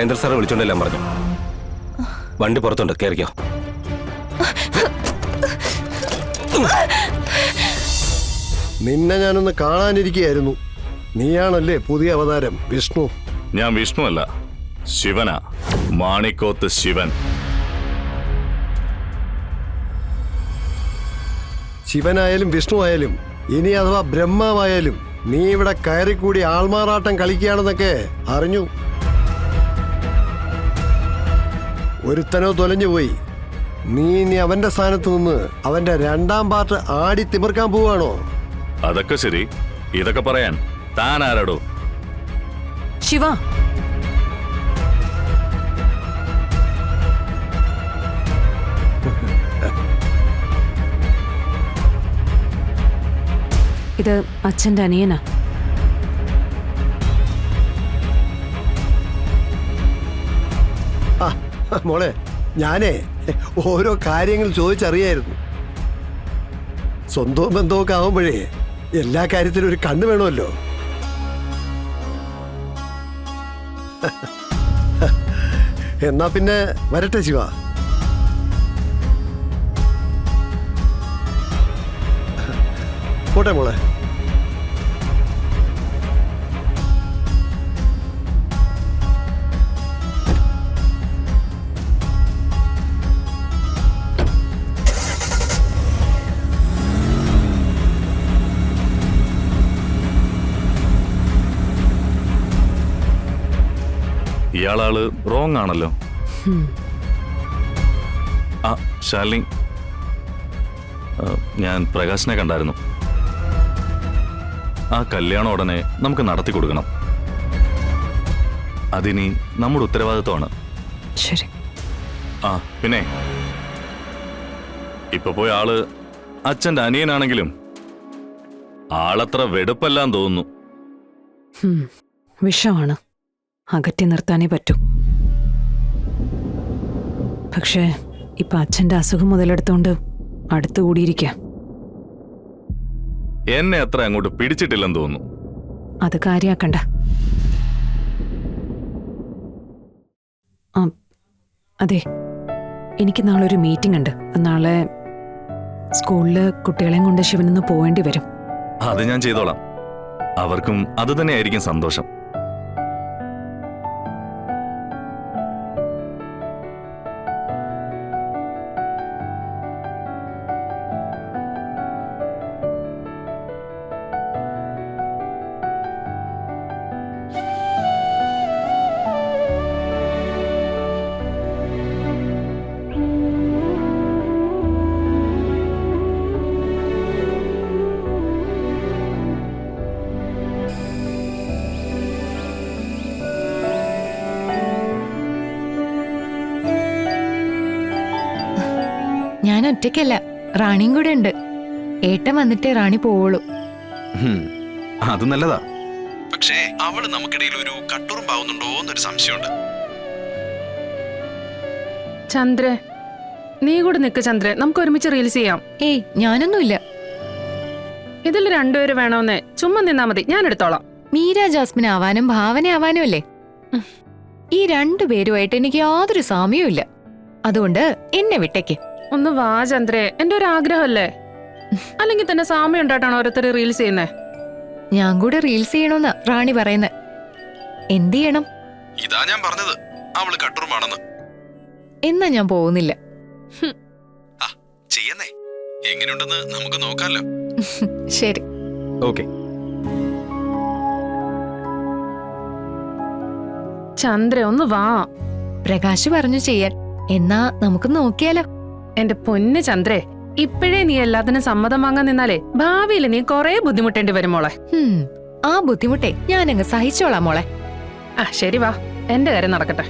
മഹേന്ദ്ര സാറെ വിളിച്ചോണ്ടെല്ലാം പറഞ്ഞു. വണ്ടി പുറത്തുണ്ട്, കയറിക്കോ. നിന്നെ ഞാനൊന്ന് കാണാനിരിക്കുകയായിരുന്നു. നീയാണല്ലേ പുതിയ അവതാരം വിഷ്ണു? ഞാൻ വിഷ്ണു അല്ല, ശിവനാ. മാണിക്കോത്ത് ശിവൻ. ശിവനായാലും വിഷ്ണു ആയാലും ഇനി അഥവാ ബ്രഹ്മാവായാലും നീ ഇവിടെ കയറിക്കൂടി ആൾമാറാട്ടം കളിക്കുകയാണെന്നൊക്കെ അറിഞ്ഞു. ഒരുത്തനോ തൊലഞ്ഞുപോയി. നീ ഇനി അവന്റെ സ്ഥാനത്ത് നിന്ന് അവന്റെ രണ്ടാം പാർട്ട് ആടി തിമിർക്കാൻ പോവാണോ? അതൊക്കെ ശരി, ഇതൊക്കെ പറയാൻ താൻ ആരാടോ? ശിവ, ഇത് അച്ഛന്റെ അനിയനാ. മോളെ, ഞാനേ ഓരോ കാര്യങ്ങൾ ചോദിച്ചറിയായിരുന്നു. സ്വന്തവും ബന്ധമൊക്കെ ആവുമ്പോഴേ എല്ലാ കാര്യത്തിലും ഒരു കണ്ണ് വേണമല്ലോ. എന്നാ പിന്നെ വരട്ടെ ശിവ. പോട്ടെ മോളെ. ഇയാളാള് റോങ് ആണല്ലോ. ആ ശാലിനി, ഞാൻ പ്രകാശിനെ കണ്ടായിരുന്നു. ആ കല്യാണം ഉടനെ നമുക്ക് നടത്തി കൊടുക്കണം. അതിനി നമ്മുടെ ഉത്തരവാദിത്വമാണ്. ശരി. ആ പിന്നെ ഇപ്പൊ പോയ ആള് അച്ഛൻ്റെ അനിയനാണെങ്കിലും ആളത്ര വെടുപ്പെല്ലാം തോന്നുന്നു. വിഷമാണ്, അകറ്റി നിർത്താനേ പറ്റൂ. പക്ഷേ ഇപ്പൊ അച്ഛന്റെ അസുഖം മുതലെടുത്തോണ്ട് അടുത്തുകൂടിയിരിക്കാം. എന്നെ അത്ര അങ്ങോട്ട് പിടിച്ചിട്ടില്ലെന്ന് തോന്നുന്നു. അത് കാര്യാക്കണ്ട. അതെ, എനിക്ക് നാളെ ഒരു മീറ്റിംഗ് ഉണ്ട്. നാളെ സ്കൂളില് കുട്ടികളെയും കൊണ്ട് ശിവനൊന്ന് പോവേണ്ടി വരും. അത് ഞാൻ ചെയ്തോളാം. അവർക്കും അത് തന്നെയായിരിക്കും സന്തോഷം. ഞാൻ ഒറ്റയ്ക്കല്ല, റാണിയും കൂടെ ഉണ്ട്. ഏട്ടൻ വന്നിട്ടേ റാണി പോവുള്ളൂ. അത് നല്ലതാ. പക്ഷേ അവള് നമുക്കിടയിൽ ഒരു കട്ടുറുമ്പാവുന്നുണ്ടോ എന്നൊരു സംശയമുണ്ട്. ചന്ദ്ര, നീ കൂടെ നിക്ക് ചന്ദ്ര, നമുക്ക് ഒരുമിച്ച് റീൽസ് ചെയ്യാം. ഏയ്, ഞാനൊന്നുമില്ല. ഇതിൽ രണ്ടുപേര് വേണമെന്നേ, ചുമ്മാ നിന്നാ മതി, ഞാൻ എടുത്തോളാം. മീര ജാസ്മിൻ ആവാനും ഭാവന ആവാനും അല്ലേ? ഈ രണ്ടുപേരുമായിട്ട് എനിക്ക് യാതൊരു സാമ്യവും ഇല്ല. അതുകൊണ്ട് എന്നെ വിട്ടേക്ക്. ഒന്ന് വാ ചന്ദ്രേ, എന്റെ ഒരു ആഗ്രഹമല്ലേ. അല്ലെങ്കിൽ തന്നെ സാമ്യം ഉണ്ടായിട്ടാണ് ഓരോരുത്തർ റീൽസ് ചെയ്യുന്നേ. ഞാൻ കൂടെ റീൽസ് ചെയ്യണമെന്നാ റാണി പറയുന്നത്. എന്ത് ചെയ്യണം? ഇതാ ഞാൻ പറഞ്ഞത്, അവള് കട്ടുറുമ്പാണെന്ന്. എന്നാ ഞാൻ പോകുന്നില്ല. ചെയ്യുന്നേ, എങ്ങനെയുണ്ടെന്ന് നമുക്ക് നോക്കാമല്ലോ. ശരി. ഓക്കെ. ചന്ദ്ര ഒന്ന് വാ. പ്രകാശ് പറഞ്ഞു ചെയ്യാൻ. എന്നാ നമുക്ക് നോക്കിയാലോ? എന്റെ പൊന്ന് ചന്ദ്രേ, ഇപ്പോഴേ നീ എല്ലാത്തിനും സമ്മതം വാങ്ങാൻ നിന്നാലേ ഭാവിയിൽ നീ കൊറേ ബുദ്ധിമുട്ടേണ്ടി വരും മോളെ. ആ ബുദ്ധിമുട്ടേ ഞാനങ്ങ് സഹിച്ചോളാം മോളെ. ആ ശരി, വാ, എന്റെ കാര്യം നടക്കട്ടെ.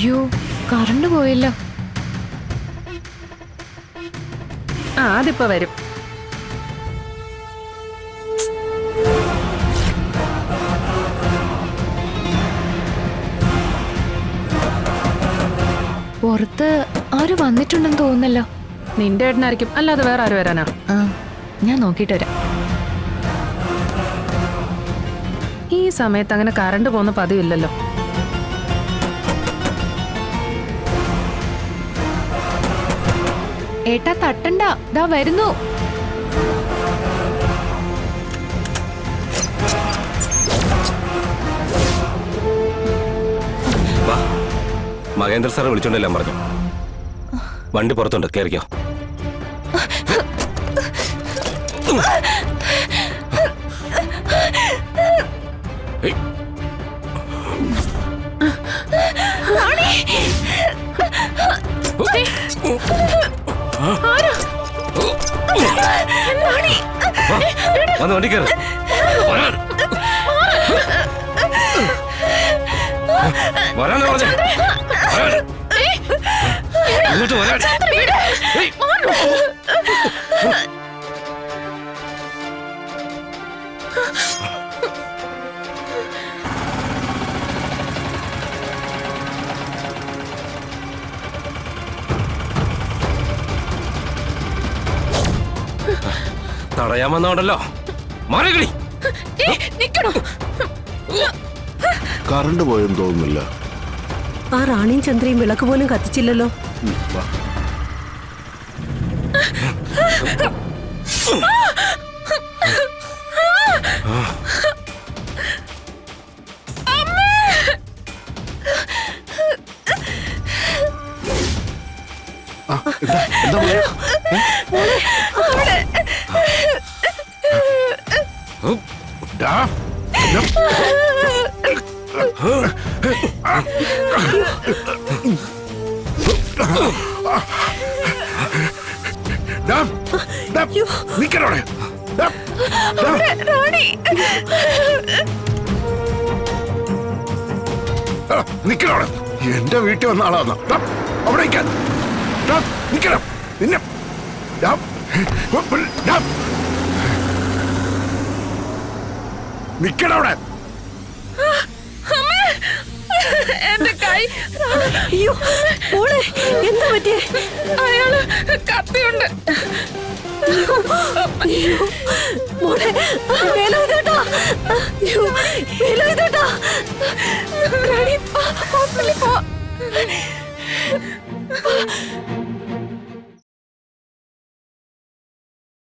അയ്യോ കറണ്ട് പോയല്ലോ. ആ അതിപ്പോ വരും. പുറത്ത് ആര് വന്നിട്ടുണ്ടെന്ന് തോന്നുന്നല്ലോ. നിന്റെ ഏട്ടനായിരിക്കും, അല്ലാതെ വേറെ ആര് വരാനാ? ആ ഞാൻ നോക്കിയിട്ട് വരാം. ഈ സമയത്ത് അങ്ങനെ കറണ്ട് പോകുന്ന പതിവില്ലല്ലോ. ഏട്ടാ തട്ടണ്ട, ദാ വരുന്നു. വാ, മഹേന്ദ്ര സാറെ വിളിച്ചോണ്ടെല്ലാം പറഞ്ഞു. വണ്ടി പുറത്തുണ്ട്, കയറിക്കോ. ഏയ്. വാ, വന്ന് വണ്ടി കയറി. വരാന്ന് പറഞ്ഞേ. ഇങ്ങോട്ട് വരാൻ. ഏയ്. തടയാൻ വന്നോണ്ടല്ലോ, മാറിക്കിടി. കറണ്ട് പോയെന്ന് തോന്നുന്നില്ല. ആ റാണിയും ചന്ദ്രയും വിളക്ക് പോലും കത്തിച്ചില്ലല്ലോ. എന്താ മോളെ? ഡാ, ഡാ, ഡാ, നിക്കണോടെ. ഡാ, ഡാ. നിക്കണോടെ. എന്റെ വീട്ടിൽ വന്ന ആളാണ്. അവിടെ നിൽക്കാൻ. നിക്കണം. നിന്നെ നിക്കണവിടെ. എന്റെ കൈ. അയ്യോ മോളെ, എന്താ പറ്റിയേ? അയാള് കത്തിയുണ്ട്. അയ്യോ മോളെ, വേലായുധേട്ടാ. അയ്യോ വേലായുധേട്ടാ. ഹോസ്പിറ്റലിൽ പോ.